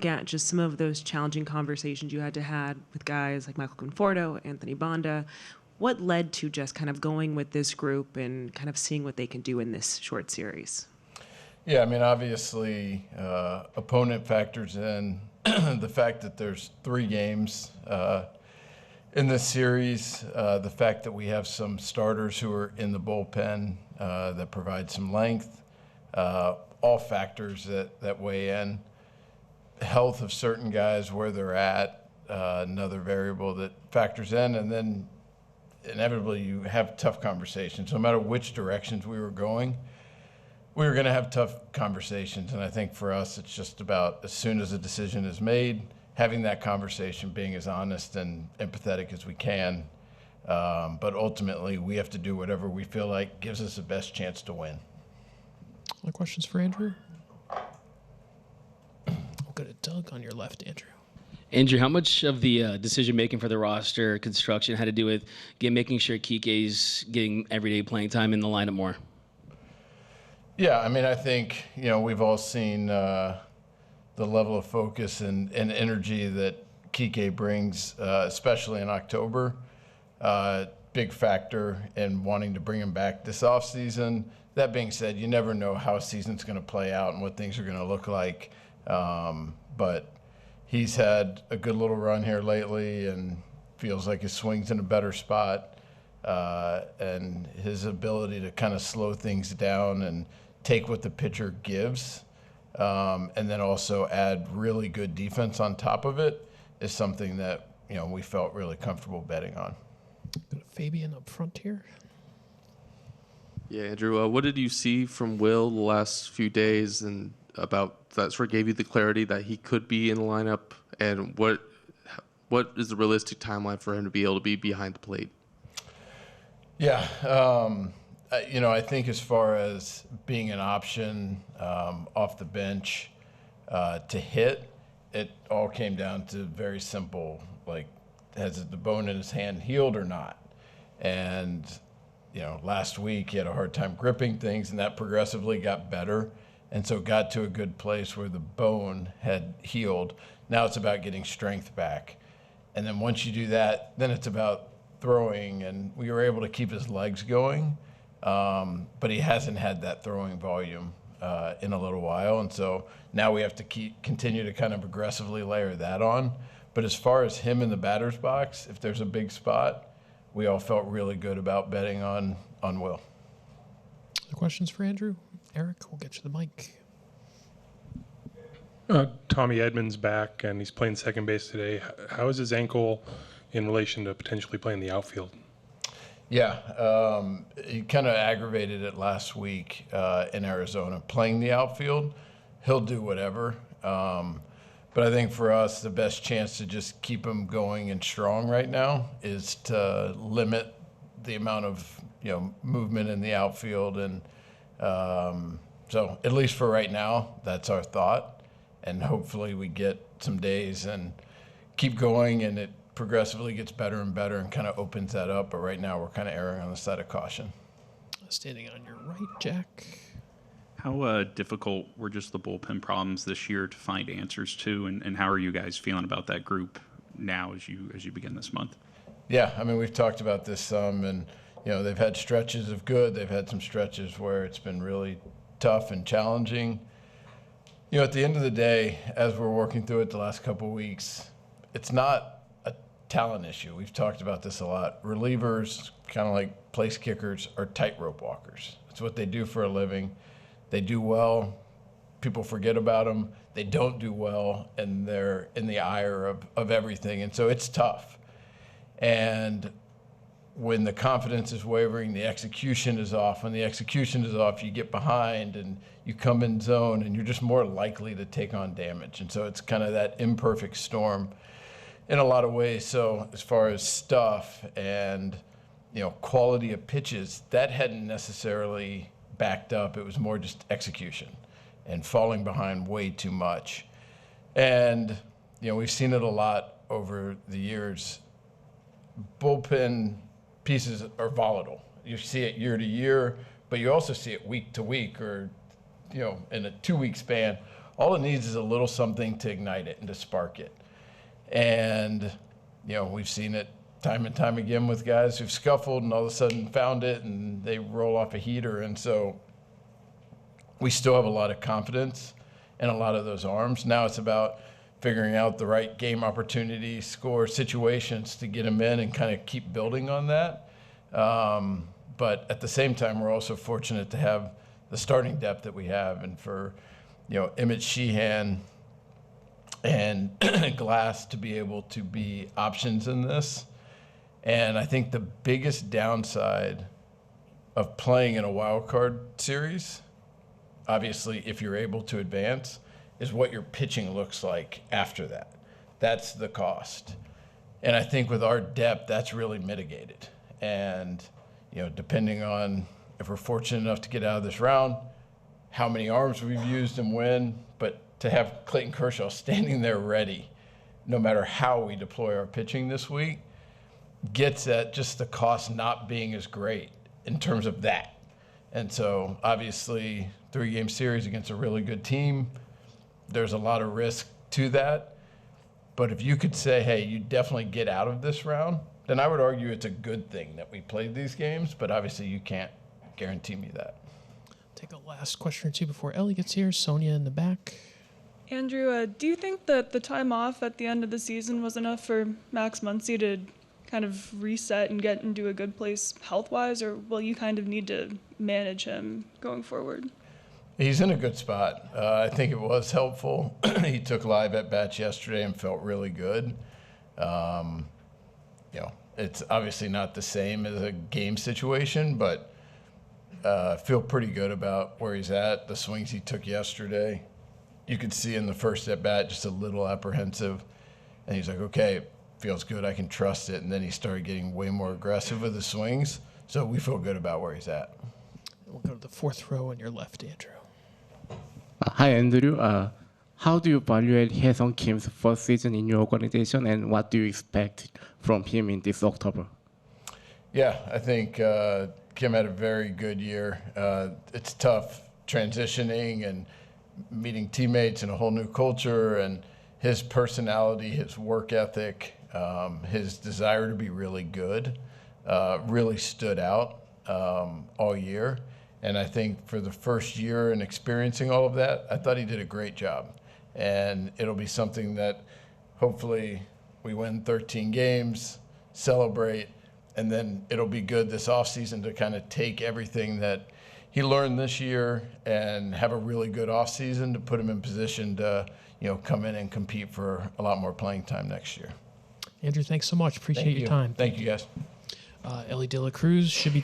look at just some of those challenging conversations you had to have with guys like Michael Conforto, Anthony Banda, what led to just kind of going with this group and kind of seeing what they can do in this short series? Yeah, I mean, obviously, opponent factors in the fact that there's 3 games in this series, the fact that we have some starters who are in the bullpen that provide some length, all factors that weigh in. Health of certain guys, where they're at, another variable that factors in, and then inevitably you have tough conversations. No matter which directions we were going, we were going to have tough conversations. And I think for us, it's just about as soon as a decision is made, having that conversation, being as honest and empathetic as we can. But ultimately, we have to do whatever we feel like gives us the best chance to win. Other questions for Andrew? We'll go to Doug on your left, Andrew. Andrew, how much of the decision-making for the roster construction had to do with making sure Kiké's getting everyday playing time in the lineup more? Yeah, I mean, I think, we've all seen the level of focus and energy that Kiké brings, especially in October. Big factor in wanting to bring him back this offseason. That being said, you never know how a season's going to play out and what things are going to look like. But he's had a good little run here lately and feels like his swing's in a better spot. And his ability to kind of slow things down and take what the pitcher gives, and then also add really good defense on top of it is something that, we felt really comfortable betting on. Go to Fabian up front here. Yeah, Andrew, what did you see from Will the last few days and about that sort of gave you the clarity that he could be in the lineup? And what is the realistic timeline for him to be able to be behind the plate? Yeah, I think as far as being an option off the bench to hit, it all came down to very simple, like, has the bone in his hand healed or not? And, last week he had a hard time gripping things, and that progressively got better. And so got to a good place where the bone had healed. Now it's about getting strength back. And then once you do that, then it's about throwing. And we were able to keep his legs going, but he hasn't had that throwing volume in a little while. And so now we have to continue to kind of aggressively layer that on. But as far as him in the batter's box, if there's a big spot, we all felt really good about betting on Will. Other questions for Andrew? Eric, we'll get you the mic. Tommy Edmonds back, and he's playing second base today. How is his ankle in relation to potentially playing the outfield? Yeah, he kind of aggravated it last week in Arizona. Playing the outfield, he'll do whatever. But I think for us, the best chance to just keep him going and strong right now is to limit the amount of movement in the outfield. And so at least for right now, that's our thought. And hopefully we get some days and keep going, and it progressively gets better and better and kind of opens that up. But right now we're kind of erring on the side of caution. Standing on your right, Jack. How difficult were just the bullpen problems this year to find answers to, and how are you guys feeling about that group now as you begin this month? Yeah, I mean, we've talked about this some, and they've had stretches of good. They've had some stretches where it's been really tough and challenging. At the end of the day, as we're working through it the last couple of weeks, it's not a talent issue. We've talked about this a lot. Relievers, kind of like place kickers, are tightrope walkers. It's what they do for a living. They do well, people forget about them. They don't do well, and they're in the ire of everything. And so it's tough. And when the confidence is wavering, the execution is off. When the execution is off, you get behind and you come in zone, and you're just more likely to take on damage. And so it's kind of that imperfect storm in a lot of ways. So as far as stuff and, quality of pitches, that hadn't necessarily backed up. It was more just execution and falling behind way too much. And, we've seen it a lot over the years. Bullpen pieces are volatile. You see it year to year, but you also see it week to week or, in a 2-week span. all it needs is a little something to ignite it and to spark it. And, we've seen it time and time again with guys who've scuffled and all of a sudden found it and they roll off a heater. And so we still have a lot of confidence in a lot of those arms. Now it's about figuring out the right game opportunities, score situations to get them in and kind of keep building on that. But at the same time, we're also fortunate to have the starting depth that we have. And for, Emmett Sheehan and Glass to be able to be options in this. And I think the biggest downside of playing in a wild card series, obviously if you're able to advance, is what your pitching looks like after that. That's the cost. And I think with our depth, that's really mitigated. And, depending on if we're fortunate enough to get out of this round, how many arms we've used and when, but to have Clayton Kershaw standing there ready, no matter how we deploy our pitching this week, gets at just the cost not being as great in terms of that. And so obviously 3-game series against a really good team, there's a lot of risk to that. But if you could say, hey, you definitely get out of this round, then I would argue it's a good thing that we played these games, but obviously you can't guarantee me that. Take a last question or two before Ellie gets here. Sonia in the back. Andrew, do you think that the time off at the end of the season was enough for Max Muncy to kind of reset and get into a good place health-wise, or will you kind of need to manage him going forward? He's in a good spot. I think it was helpful. He took live at-bats yesterday and felt really good. It's obviously not the same as a game situation, but feel pretty good about where he's at. The swings he took yesterday, you could see in the first at-bat just a little apprehensive. And he's like, okay, it feels good. I can trust it. And then he started getting way more aggressive with the swings. So we feel good about where he's at. We'll go to the fourth row on your left, Andrew. Hi, Andrew. How do you evaluate Hae-Sung Kim's first season in your organization, and what do you expect from him in this October? Yeah, I think Kim had a very good year. It's tough transitioning and meeting teammates in a whole new culture, and his personality, his work ethic, his desire to be really good really stood out all year. And I think for the first year and experiencing all of that, I thought he did a great job. And it'll be something that hopefully we win 13 games, celebrate, and then it'll be good this offseason to kind of take everything that he learned this year and have a really good offseason to put him in position to, come in and compete for a lot more playing time next year. Andrew, thanks so much. Appreciate your time. Thank you, guys. Ellie De La Cruz should be